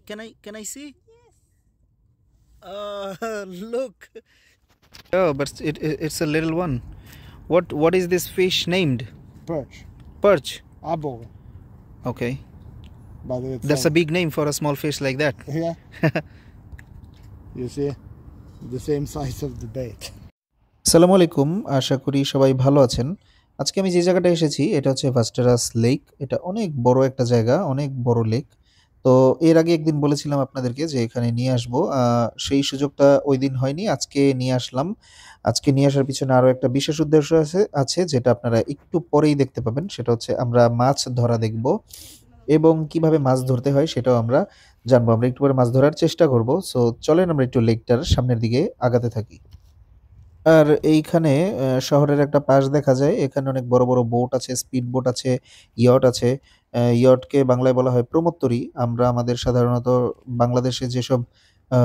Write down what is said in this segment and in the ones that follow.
Can I see? Look. Oh, but it's a little one. What is this fish named? Perch. Perch. Abborre. Okay. But That's a big name for a small fish like that. Yeah. You see, the same size of the bait. আসসালামু আলাইকুম, আশা করি সবাই ভালো আছেন। আজকে আমি যে জায়গাটা এসেছি এটা হচ্ছে ভাস্টেরাস লেক। এটা অনেক বড় একটা জায়গা, অনেক বড় লেক। তো এর আগে একদিন বলেছিলাম আপনাদেরকে যে এখানে নিয়ে আসবো। সেই সুযোগটা ওইদিন হয়নি, আজকে নিয়ে আসলাম। আজকে নিয়ে আসার পিছনে আরো একটা বিশেষ উদ্দেশ্য আছে যেটা আপনারা একটু পরেই দেখতে পাবেন। সেটা হচ্ছে আমরা মাছ ধরা দেখব এবং কিভাবে মাছ ধরতে হয় সেটাও আমরা জানবো। আমরা একটু পরে মাছ ধরার চেষ্টা করব। সো চলেন আমরা একটু লেকটার সামনের দিকে আগাতে থাকি। আর এইখানে শহরের একটা পাশ দেখা যায়। এখানে অনেক বড়, বড় বোট আছে, স্পিড বোট আছে, ইয়ট আছে। ইয়টকে বাংলায় বলা হয় প্রমত্তরী। আমরা আমাদের সাধারণত বাংলাদেশে যেসব আ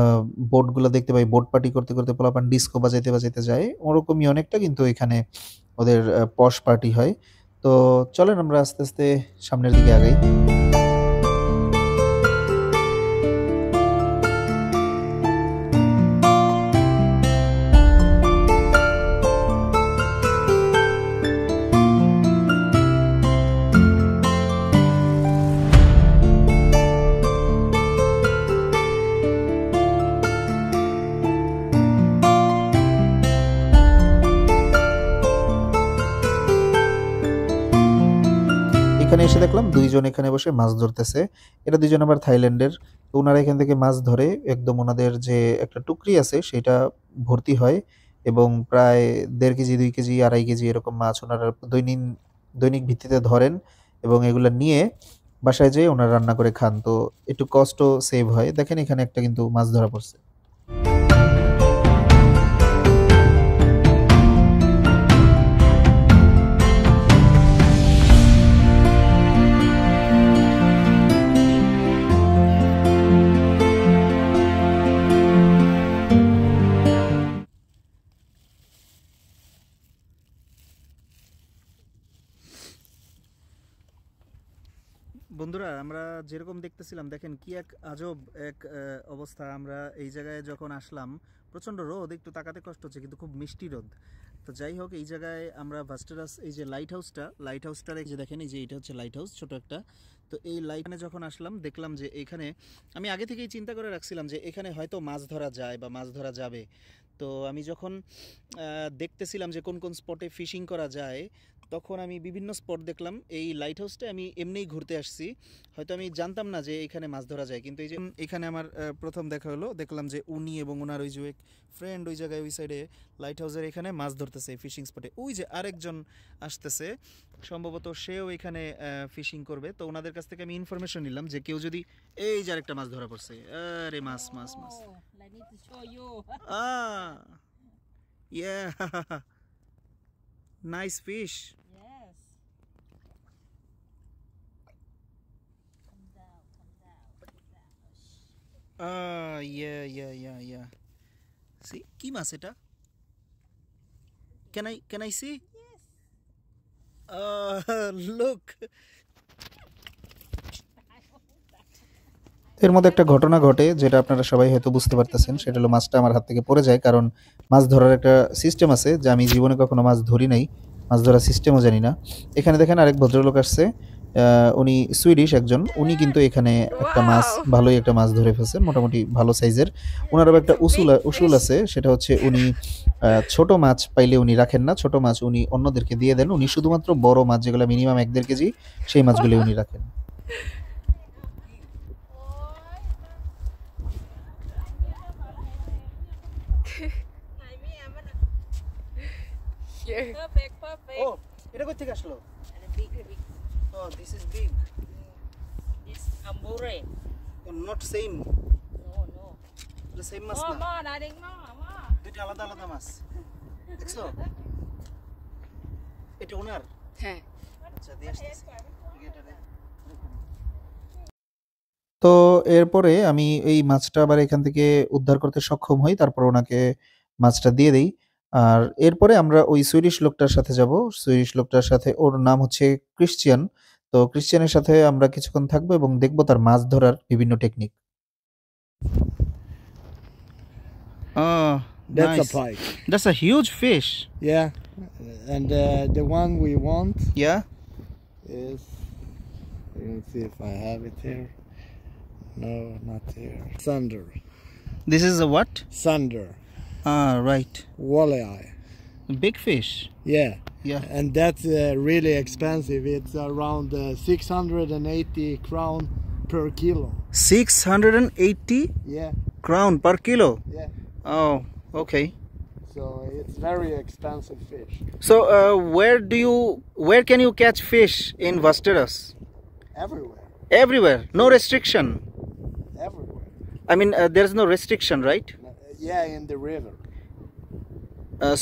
বোটগুলা দেখতে পাই, বোট পার্টি করতে, করতে পোলাপান ডিস্কো বাজাইতে, বাজাইতে যায়। ওরকমই অনেকটা কিন্তু এখানে ওদের পশ পার্টি হয়। তো চলেন আমরা আস্তে, আস্তে সামনের দিকে আগাই। এখানে এসে দেখলাম ২ জন এখানে বসে মাছ ধরতেছে। এরা ২ জন আবার থাইল্যান্ডের। তো উনারা এখান থেকে মাছ ধরে একদম উনাদের যে একটা টুকরি আছে সেটা ভর্তি হয় এবং প্রায় ১.৫ কেজি, ২ কেজি, ২.৫ কেজি এরকম মাছ উনারা দৈনিক ভিত্তিতে ধরেন এবং এগুলা নিয়ে বাসায় যেয়ে উনারা রান্না করে খান। তো একটু কস্টও সেভ হয়। দেখেন এখানে একটা কিন্তু মাছ ধরা পড়ছে। বন্ধুরা, আমরা যেরকম দেখতেছিলাম, দেখেন কি এক আজব এক অবস্থা। আমরা এই জায়গায় যখন আসলাম, প্রচণ্ড রোদ, একটু তাকাতে কষ্ট হচ্ছে, কিন্তু খুব মিষ্টি রোদ। তো যাই হোক, এই জায়গায় আমরা ভাস্টেরাস, এই যে লাইট হাউসটার এই যে দেখেন, এই যে এটা হচ্ছে লাইট হাউস, ছোটো একটা। তো এই লাইটে যখন আসলাম, দেখলাম যে এখানে আমি আগে থেকেই চিন্তা করে রাখছিলাম যে এখানে হয়তো মাছ ধরা যায় বা মাছ ধরা যাবে। তো আমি যখন দেখতেছিলাম যে কোন কোন স্পটে ফিশিং করা যায়, তখন আমি বিভিন্ন স্পট দেখলাম। এই লাইট হাউসটা আমি এমনিই ঘুরতে আসছি, হয়তো আমি জানতাম না যে এখানে মাছ ধরা যায়। কিন্তু এই যে এখানে আমার প্রথম দেখা হলো, দেখলাম যে উনি এবং ওনার ওই যে এক ফ্রেন্ড ওই জায়গায় ওই সাইডে লাইট হাউসের এখানে মাছ ধরতেছে ফিশিং স্পটে। ওই যে আরেকজন আসতেছে, সম্ভবত সেও এখানে ফিশিং করবে। তো ওনাদের কাছ থেকে আমি ইনফরমেশন নিলাম যে কেউ যদি, এই যে আরেকটা মাছ ধরা পড়ছে, আরে মাছ মাছ মাছ, yeah, nice fish. Yes. Come down, Yeah. See, কি মাছ এটা? Can I see? Yes. Look. এর মধ্যে একটা ঘটনা ঘটে যেটা আপনারা সবাই হয়তো বুঝতে পারতেছেন। সেটা হলো মাছটা আমার হাত থেকে পড়ে যায়, কারণ মাছ ধরার একটা সিস্টেম আছে যে আমি জীবনে কখনো মাছ ধরি নাই, মাছ ধরার সিস্টেমও জানি না। এখানে দেখেন আরেক ভদ্রলোক আসছে, উনি সুইডিশ একজন। উনি কিন্তু এখানে একটা মাছ, ভালোই একটা মাছ ধরে ফেলছেন, মোটামুটি ভালো সাইজের। ওনারও একটা উসুল আছে, সেটা হচ্ছে উনি ছোট মাছ পাইলে উনি রাখেন না, ছোট মাছ উনি অন্যদেরকে দিয়ে দেন। উনি শুধুমাত্র বড় মাছ যেগুলো মিনিমাম ১.৫ কেজি সেই মাছগুলো উনি রাখেন। Perfect. Oh, এটা কই থেকে আসলো? Big. Oh, this is big. This ambore. Not same. No. The same মাছ না। Daring mo. দুইটা আলাদা আলাদা মাছ। দেখছো? এটা ওনার? হ্যাঁ। আচ্ছা, দিয়ে আসতেছি। তো এরপরে আমি এই মাছটা আবার এখান থেকে উদ্ধার করতে সক্ষম হই। তারপর ওনাকে মাছটা দিয়ে দেই। আর এরপরে আমরা ওই সুইডিশ লোকটার সাথে যাবো। সুইডিশ লোকটার সাথে, ওর নাম হচ্ছে ক্রিশ্চিয়ান। তো ক্রিশ্চিয়ানের সাথে আমরা কিছুক্ষণ থাকবো এবং দেখবো তার মাছ ধরার বিভিন্ন technique. Oh, That's nice. a pike. That's a huge fish. Yeah, and the one we want Yeah. is. Let's see if I have it here. No, not here. Sunder. This is a what? Sunder. Ah, right. Walleye. Big fish. Yeah. Yeah. And that's really expensive. It's around 680 crown per kilo. 680 Yeah, crown per kilo. yeah. Oh, okay. So it's very expensive fish. So, where can you catch fish in Vasteras? Everywhere. Everywhere. No restriction. Everywhere. I mean, there's no restriction, right? Yeah, in the river.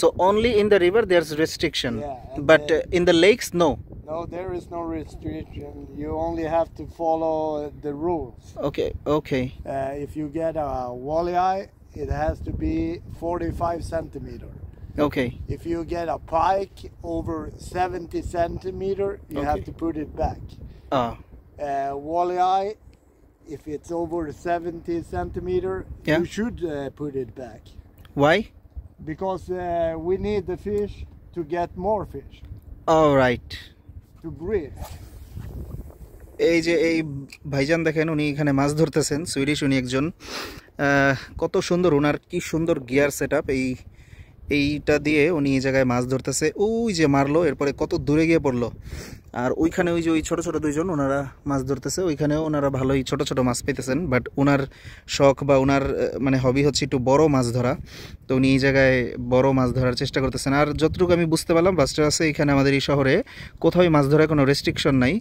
So only in the river there's restriction. Yeah, and But in the lakes, no. No, there is no restriction. You only have to follow the rules. Okay, okay. If you get a walleye, it has to be 45 centimeter. Okay. If you get a pike over 70 centimeter, you have Okay. to put it back. Ah, Walleye, if it's over 70 centimeter, Yeah. you should put it back. why? Because we need the fish to get more fish, All right. to breed. এই যে এই ভাইজান দেখেন উনি এখানে মাছ ধরতেছেন Swedish উনি একজন কত সুন্দর ওনার কি সুন্দর গিয়ার সেটআপ এইটা দিয়ে উনি এই জায়গায় মাছ ধরতেছে ওই যে মারলো এরপরে কত দূরে গিয়ে পড়লো আর ওইখানে ওই যে ওই ছোট ছোট দুইজন ওনারা মাছ ধরতেছে ওইখানেও ওনারা ভালোই ছোট ছোট মাছ পেতেছেন বাট ওনার শখ বা ওনার মানে হবি হচ্ছে একটু বড় মাছ ধরা তো উনি এই জায়গায় বড় মাছ ধরার চেষ্টা করতেছেন আর যতটুকু আমি বুঝতে পারলাম বাস্টারাসে এখানে আমাদের এই শহরে কোথাও মাছ ধরার কোনো রেস্ট্রিকশন নাই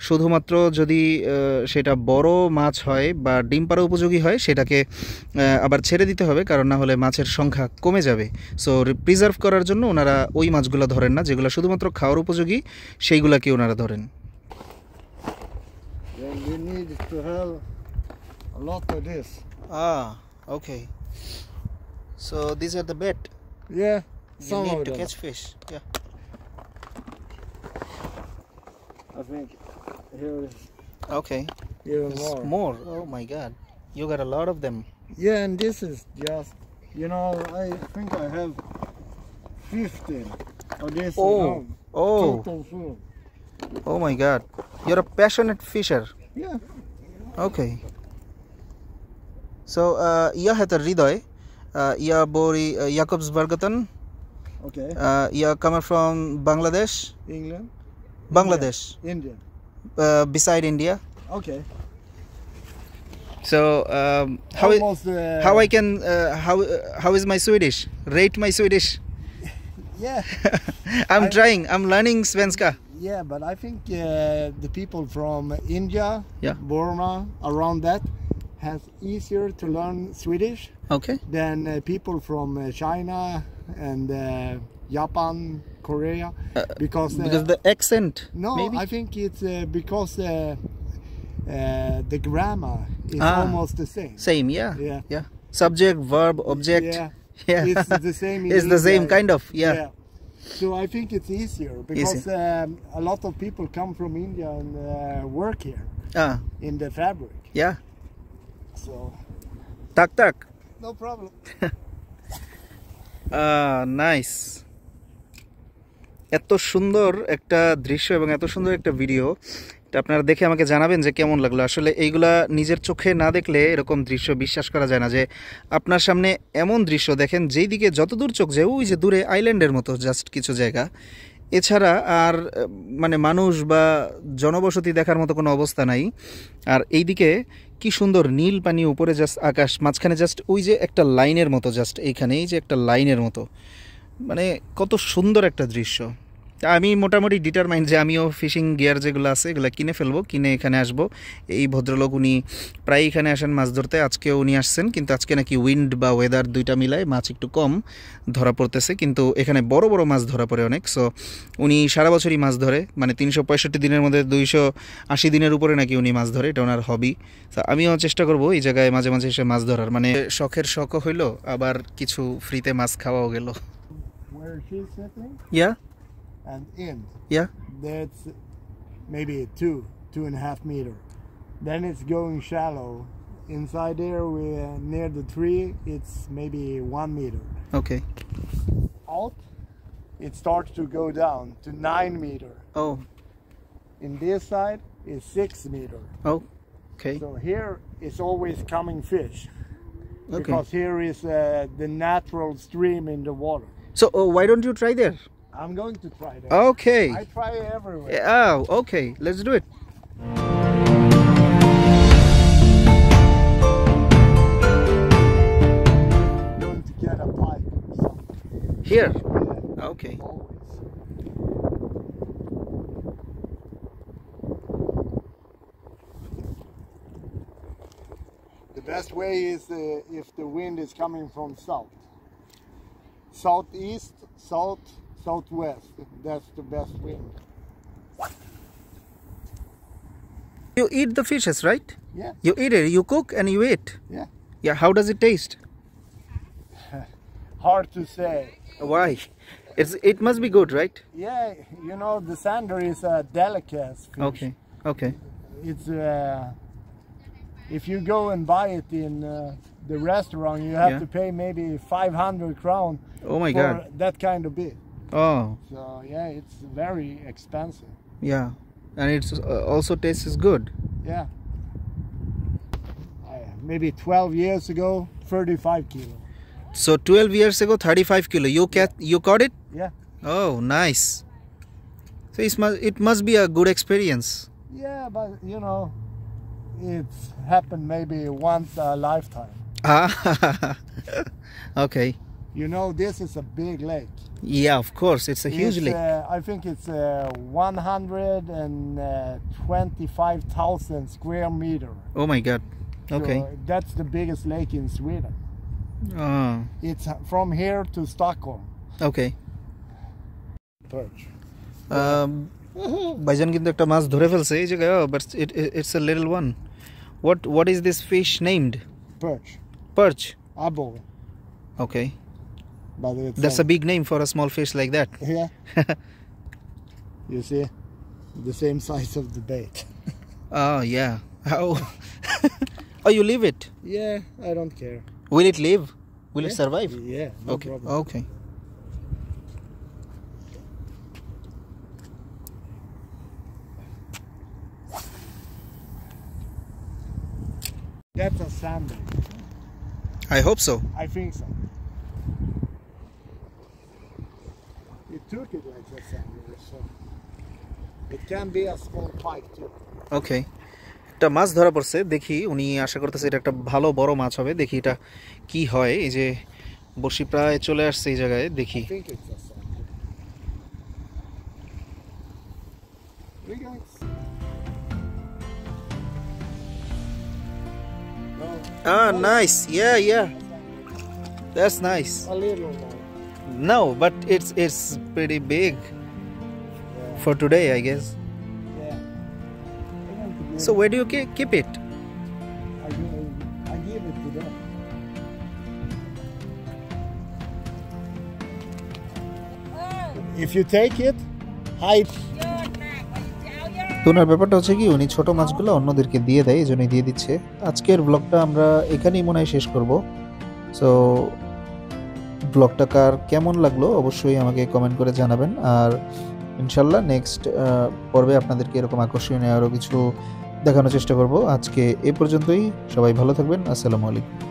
শুধুমাত্র যদি সেটা বড় মাছ হয় বা ডিম পাড়া উপযোগী হয় সেটাকে আবার ছেড়ে দিতে হবে কারণ না হলে মাছের সংখ্যা কমে যাবে সো প্রিজার্ভ করার জন্য ওনারা ওই মাছগুলো ধরেন না যেগুলো শুধুমাত্র খাওয়ার উপযোগী সেইগুলোকে ওনারা ধরেন Then you need to have a lot of this. Okay. So these are the bait Yeah, you some need of to them. catch fish. Yeah. I think here is Okay. even There's more. more. Oh my God. You got a lot of them. Yeah, and this is just, you know, I think I have 15 of this Oh. alone. Oh. Total full. Oh my God. You're a passionate fisher. Yeah. Okay. So jag heter Ridoy. Jag bor i Jakobsbergatan. Okay. Jag kommer från Bangladesh. England. Bangladesh. India. Beside India. Okay. So how Almost. how I can how is my Swedish? Rate my Swedish. Yeah. I'm trying. I'm learning svenska. Yeah, but I think the people from India, Yeah. Burma, around that, has easier to learn Swedish Okay. than people from China and Japan, Korea, because The accent. no, maybe. I think it's because the grammar is Ah. almost the same. Same. Yeah. Yeah. Yeah. Subject, verb, object. Yeah, Yeah. it's the same. In It's the same India. kind of. Yeah. So I think it's easier because a lot of people come from India and work here Ah. in the fabric. Yeah. So Tak tak. no problem. Nice এত সুন্দর একটা দৃশ্য এবং এত সুন্দর একটা video এটা আপনারা দেখে আমাকে জানাবেন যে কেমন লাগলো আসলে এইগুলা নিজের চোখে না দেখলে এরকম দৃশ্য বিশ্বাস করা যায় না যে আপনার সামনে এমন দৃশ্য দেখেন যেই দিকে যতদূর চোখ যায় ওই যে দূরে আইল্যান্ডের মতো জাস্ট কিছু জায়গা এছাড়া আর মানে মানুষ বা জনবসতি দেখার মতো কোনো অবস্থা নাই আর এইদিকে কি সুন্দর নীল পানি উপরে জাস্ট আকাশ মাঝখানে জাস্ট ওই যে একটা লাইনের মতো জাস্ট এইখানেই যে একটা লাইনের মতো মানে কত সুন্দর একটা দৃশ্য তা আমি মোটামুটি ডিটারমাইন্ড যে আমিও ফিশিং গিয়ার যেগুলো আছে এগুলো কিনে ফেলবো কিনে এখানে আসবো এই ভদ্রলোক উনি প্রায় এখানে আসেন মাছ ধরতে আজকেও উনি আসছেন কিন্তু আজকে নাকি উইন্ড বা ওয়েদার দুইটা মিলায় মাছ একটু কম ধরা পড়তেছে কিন্তু এখানে বড় বড় মাছ ধরা পড়ে অনেক সো উনি সারা বছরই মাছ ধরে মানে 365 দিনের মধ্যে 280 দিনের উপরে নাকি উনি মাছ ধরে এটা ওনার হবি তো আমিও চেষ্টা করবো এই জায়গায় মাঝে মাঝে এসে মাছ ধরার মানে শখের শখও হইলো আবার কিছু ফ্রিতে মাছ খাওয়াও গেল Where she's sitting yeah and in, yeah that's maybe 2.5 meter. Then it's going shallow inside there, we near the tree, it's maybe 1 meter. Okay. Out, it starts to go down to 9 meter. Oh. In this side is 6 meter. Oh. Okay. So here is always coming fish. Okay. Because here is the natural stream in the water. So why don't you try there? I'm going to try that. Okay. I try everywhere. Oh, okay. Let's do it. Going to get a pipe or something. Here. Yeah, Okay. always. The best way is if the wind is coming from south. Southeast, south, southwest. That's the best wind. You eat the fishes, right? Yeah, You eat it. You cook and you eat. yeah. Yeah. How does it taste? Hard to say. Why? It must be good, right? Yeah, you know, the sander is a delicacy fish. Okay. Okay. It's if you go and buy it in the restaurant, you have Yeah. to pay maybe 500 crown Oh my for God. that kind of bit. Oh. So yeah, it's very expensive. Yeah. And it's also tastes good. Yeah. Maybe 12 years ago, 35 kilo. So 12 years ago, 35 kilo. You caught it? Yeah. Oh, nice. So it must be a good experience. Yeah, but you know, it's happened maybe once a lifetime. Ah. Okay. You know, this is a big lake. Yeah, of course. It's a huge lake. I think it's 125,000 square meter. Oh my God. Okay. So that's the biggest lake in Sweden. Ah. It's from here to Stockholm. Okay. Perch. ভাইজান কিন্তু একটা মাছ ধরে ফেলছে এই জায়গায় but it's a little one what is this fish named? Perch. Abo. Okay. But it's That's a big name for a small fish like that. Yeah. You see, the same size of the bait. Oh yeah. How? Oh, you leave it? Yeah, I don't care. Will it live? Will it Yeah. survive? Yeah, no Okay. problem. Okay. That's a sander. I hope so. I think so. It took it like a sander, so it can be a small pike too. Okay. একটা মাছ ধরা পড়ছে দেখি উনি আশা করতেছে এটা একটা ভালো বড় মাছ হবে দেখি এটা কি হয় এই যে বড়শি প্রায় চলে আসছে এই জায়গায় দেখি I think it's a sander. We got. No. Ah, nice. Yeah. That's nice. A little more. No, but it's pretty big Yeah. for today, I guess. Yeah. So where do you keep it? I give it to them. If you take it, hide. তো ওনার ব্যাপারটা হচ্ছে কি উনি ছোট মাছগুলো অন্যদেরকে দিয়ে দেয় এই জন্যই দিয়ে দিচ্ছে আজকের ব্লগটা আমরা এখানেই মনে হয় শেষ করব সো ব্লগটা কার কেমন লাগলো অবশ্যই আমাকে কমেন্ট করে জানাবেন আর ইনশাল্লাহ নেক্সট পর্বে আপনাদেরকে এরকম আকর্ষণীয় আরও কিছু দেখানোর চেষ্টা করব আজকে এই পর্যন্তই সবাই ভালো থাকবেন আসসালামু আলাইকুম